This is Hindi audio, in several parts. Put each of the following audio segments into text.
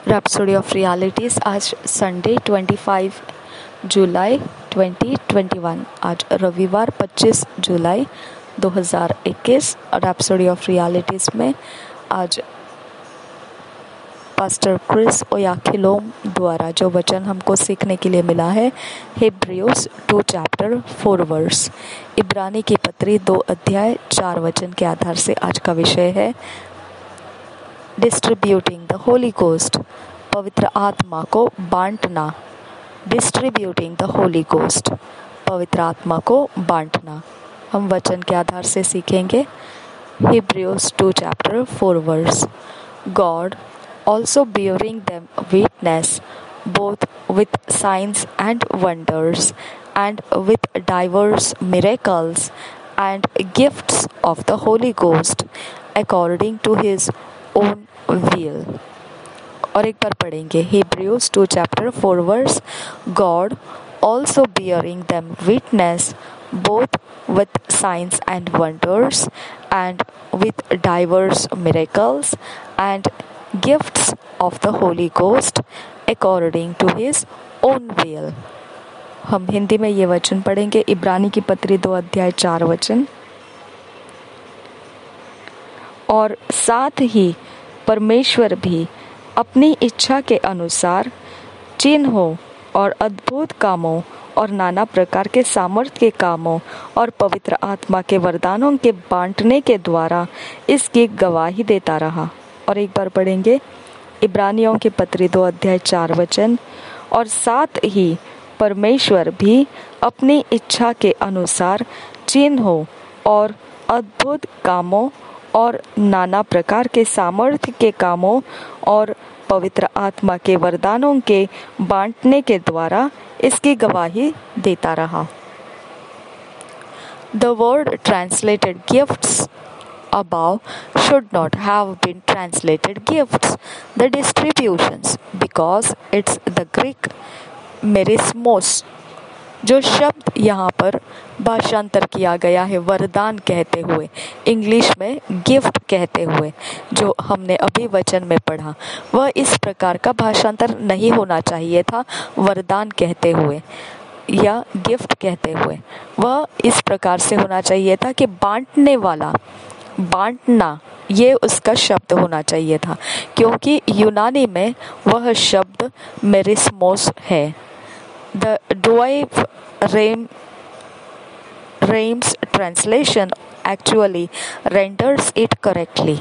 Rhapsody of realities. आज संडे 25 जुलाई 2021, आज रविवार 25 जुलाई 2021। रैप्सोडी ऑफ रियलिटीज़ में आज पास्टर क्रिस ओयाखिलोम द्वारा जो वचन हमको सीखने के लिए मिला है, हिब्रियोस 2 चैप्टर 4 वर्स। इब्रानी की पत्री 2 अध्याय 4 वचन के आधार से आज का विषय है डिस्ट्रीब्यूटिंग द होली गोस्ट, पवित्र आत्मा को बांटना। डिस्ट्रीब्यूटिंग द होली गोस्ट, पवित्र आत्मा को बांटना। हम वचन के आधार से सीखेंगे Hebrews 2 chapter 4 verse. God also bearing them witness both with signs and wonders and with diverse miracles and gifts of the Holy Ghost according to his own will। और एक बार पढ़ेंगे Hebrews 2 chapter 4 verse. God also bearing them witness both with signs and wonders and with diverse miracles and gifts of the Holy Ghost according to his own will। हम हिंदी में ये वचन पढ़ेंगे। इब्रानी की पत्री 2 अध्याय 4 वचन। और साथ ही परमेश्वर भी अपनी इच्छा के अनुसार चिन्हों और अद्भुत कामों और नाना प्रकार के सामर्थ्य के कामों और पवित्र आत्मा के वरदानों के बांटने के द्वारा इसकी गवाही देता रहा। और एक बार पढ़ेंगे इब्रानियों की पत्री 2 अध्याय 4 वचन। और साथ ही परमेश्वर भी अपनी इच्छा के अनुसार चिन्हों और अद्भुत कामों और नाना प्रकार के सामर्थ्य के कामों और पवित्र आत्मा के वरदानों के बांटने के द्वारा इसकी गवाही देता रहा। The word translated gifts above should not have been translated gifts, the distributions, because it's the Greek merismos, जो शब्द यहाँ पर भाषांतर किया गया है वरदान कहते हुए, इंग्लिश में गिफ्ट कहते हुए, जो हमने अभी वचन में पढ़ा, वह इस प्रकार का भाषांतर नहीं होना चाहिए था। वरदान कहते हुए या गिफ्ट कहते हुए वह इस प्रकार से होना चाहिए था कि बांटने वाला, बांटना, ये उसका शब्द होना चाहिए था, क्योंकि यूनानी में वह शब्द मेरिस्मोस है। The Douay Rheims translation actually renders it correctly।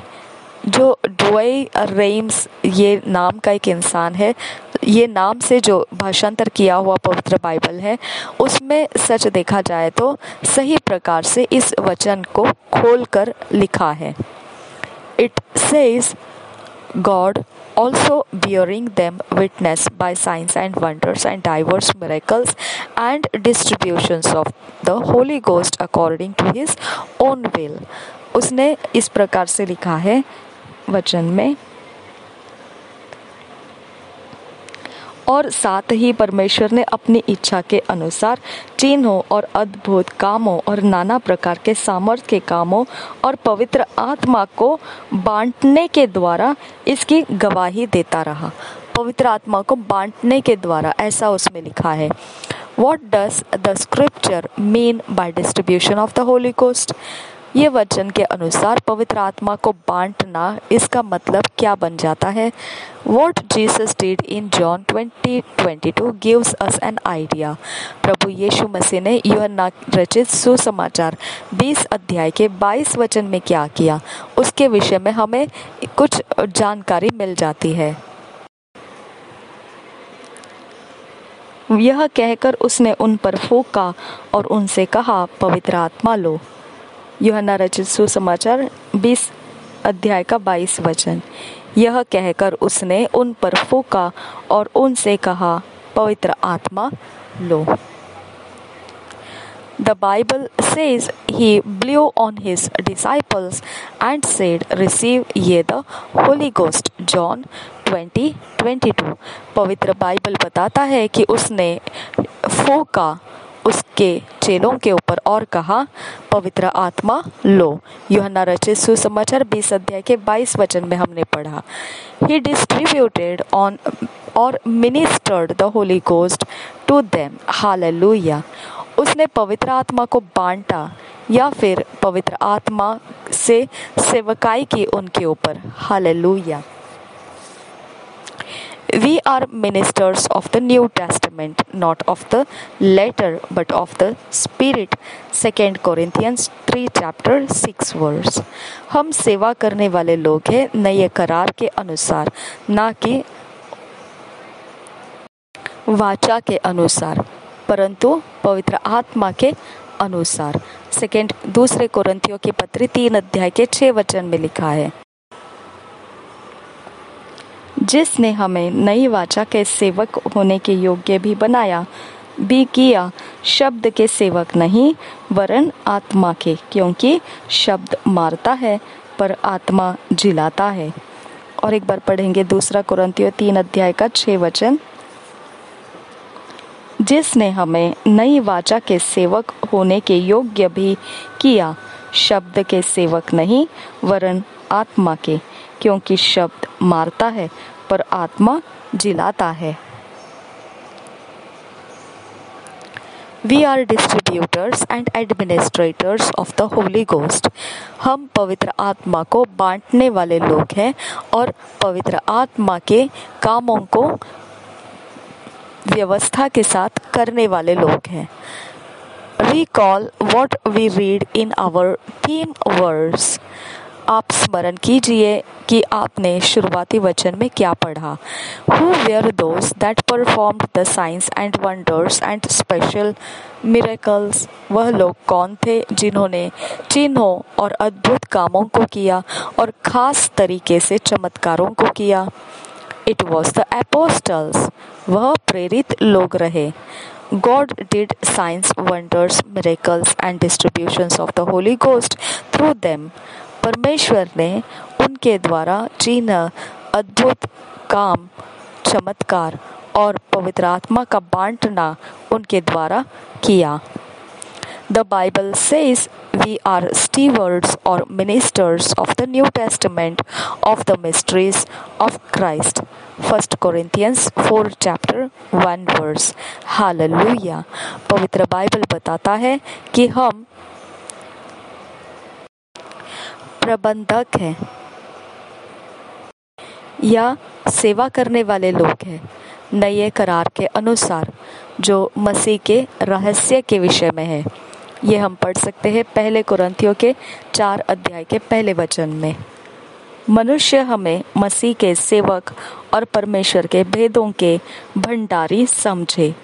जो डुआई रेम्स ये नाम का एक इंसान है, ये नाम से जो भाषांतर किया हुआ पवित्र बाइबल है, उसमें सच देखा जाए तो सही प्रकार से इस वचन को खोलकर लिखा है। It says God also bearing them witness by signs and wonders and diverse miracles and distributions of the Holy Ghost according to his own will। उसने इस प्रकार से लिखा है वचन में, और साथ ही परमेश्वर ने अपनी इच्छा के अनुसार चिन्हों और अद्भुत कामों और नाना प्रकार के सामर्थ्य के कामों और पवित्र आत्मा को बांटने के द्वारा इसकी गवाही देता रहा। पवित्र आत्मा को बांटने के द्वारा, ऐसा उसमें लिखा है। What does the scripture mean by distribution of the Holy Ghost? ये वचन के अनुसार पवित्र आत्मा को बांटना, इसका मतलब क्या बन जाता है? What Jesus did in John 20:22 gives us an idea। प्रभु यीशु मसीह ने यूहन्ना रचित सुसमाचार 20 अध्याय के 22 वचन में क्या किया, उसके विषय में हमें कुछ जानकारी मिल जाती है। यह कहकर उसने उन पर फूंका और उनसे कहा, पवित्र आत्मा लो। यूहन्ना रचित सुसमाचार 20 अध्याय का 22 वचन। यह कहकर उसने उन पर फूंका और उनसे कहा, पवित्र आत्मा लो। The Bible says he blew on his disciples and said, receive ye the Holy Ghost। John 20:22। पवित्र बाइबल बताता है कि उसने फूंका उसके चेलों के ऊपर और कहा, पवित्र आत्मा लो। यूहन्ना रचित सुसमाचार 20 अध्याय के 22 वचन में हमने पढ़ा, He distributed on or ministered the Holy Ghost to them. Hallelujah. उसने पवित्र आत्मा को बांटा या फिर पवित्र आत्मा से सेवकाई की उनके ऊपर। Hallelujah. We are ministers of the New Testament, not of the letter, but of the Spirit. 2 Corinthians 3 chapter 6 verse. हम सेवा करने वाले लोग हैं नए करार के अनुसार, ना कि वाचा के अनुसार, परंतु पवित्र आत्मा के अनुसार। दूसरे कोरिन्थियों की पत्री 3 अध्याय के 6 वचन में लिखा है, जिसने हमें नई वाचा के सेवक होने के योग्य भी किया, शब्द के सेवक नहीं वरन आत्मा के, क्योंकि शब्द मारता है पर आत्मा जिलाता है। और एक बार पढ़ेंगे 2 कोरिन्थियों 3 अध्याय का 6 वचन, जिसने हमें नई वाचा के सेवक होने के योग्य भी किया, शब्द के सेवक नहीं वरन आत्मा के, क्योंकि शब्द मारता है पर आत्मा जिलाता है। We are distributors and administrators of the Holy Ghost. हम पवित्र आत्मा को बांटने वाले लोग हैं और पवित्र आत्मा के कामों को व्यवस्था के साथ करने वाले लोग हैं। Recall what we read in our theme verse. आप स्मरण कीजिए कि आपने शुरुआती वचन में क्या पढ़ा। Who were those that performed the signs and wonders and special miracles? वह लोग कौन थे जिन्होंने चिन्हों और अद्भुत कामों को किया और खास तरीके से चमत्कारों को किया? It was the apostles. वह प्रेरित लोग रहे। God did signs, wonders, miracles and distributions of the Holy Ghost through them. परमेश्वर ने उनके द्वारा चिन्ह, अद्भुत काम, चमत्कार और पवित्र आत्मा का बांटना उनके द्वारा किया। The Bible says we are stewards or ministers of the New Testament of the mysteries of Christ. 1 Corinthians 4 chapter 1 verse. Hallelujah. पवित्र बाइबल बताता है कि हम प्रबंधक हैं या सेवा करने वाले लोग हैं नए करार के अनुसार, जो मसीह के रहस्य के विषय में है। ये हम पढ़ सकते हैं 1 कोरिन्थियों के 4 अध्याय के पहले वचन में। मनुष्य हमें मसीह के सेवक और परमेश्वर के भेदों के भंडारी समझे।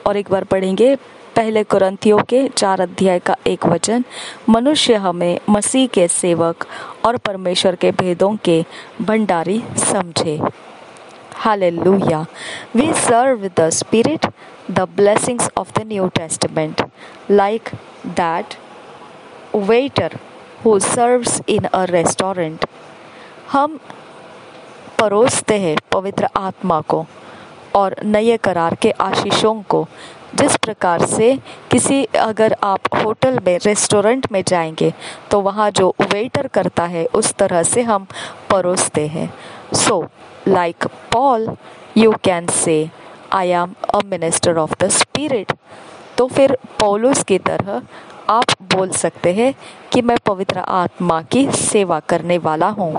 और एक बार पढ़ेंगे 1 कोरिन्थियों के 4 अध्याय का 1 वचन, मनुष्य हमें मसीह के सेवक और परमेश्वर के भेदों के भंडारी समझे। Hallelujah. We serve the Spirit, the blessings of the New Testament, like that waiter who serves in a restaurant. हम परोसते हैं पवित्र आत्मा को और नए करार के आशीषों को, जिस प्रकार से अगर आप होटल में, रेस्टोरेंट में जाएंगे तो वहाँ जो वेटर करता है उस तरह से हम परोसते हैं। So, like Paul, you can say, I am a minister of the Spirit. तो फिर पौलुस की तरह आप बोल सकते हैं कि मैं पवित्र आत्मा की सेवा करने वाला हूँ।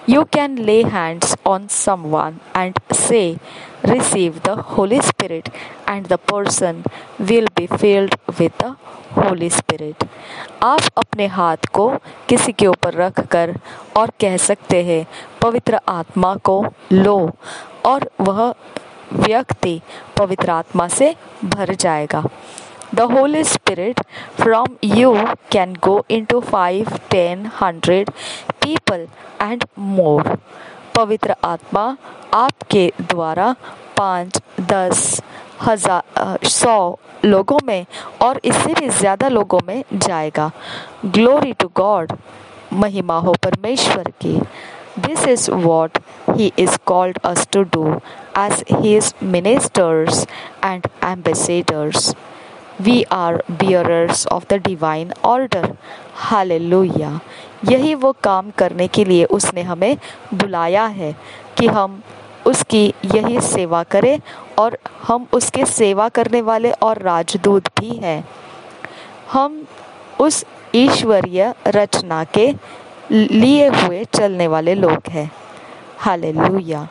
You can lay hands on someone and say, receive the Holy Spirit, and the person will be filled with the Holy Spirit. आप अपने हाथ को किसी के ऊपर रख कर और कह सकते हैं, पवित्र आत्मा को लो, और वह व्यक्ति पवित्र आत्मा से भर जाएगा। The Holy Spirit from you can go into 5, 10, 100 people and more. पवित्र आत्मा आपके द्वारा 5, 10, 100 लोगों में और इससे भी ज़्यादा लोगों में जाएगा। Glory to God. महिमा हो परमेश्वर की। This is what He is called us to do as His ministers and ambassadors. We are bearers of the divine order. Hallelujah. यही वो काम करने के लिए उसने हमें बुलाया है कि हम उसकी यही सेवा करें, और हम उसके सेवा करने वाले और राजदूत भी हैं। हम उस ईश्वरीय रचना के लिए हुए चलने वाले लोग हैं। हालेलुया।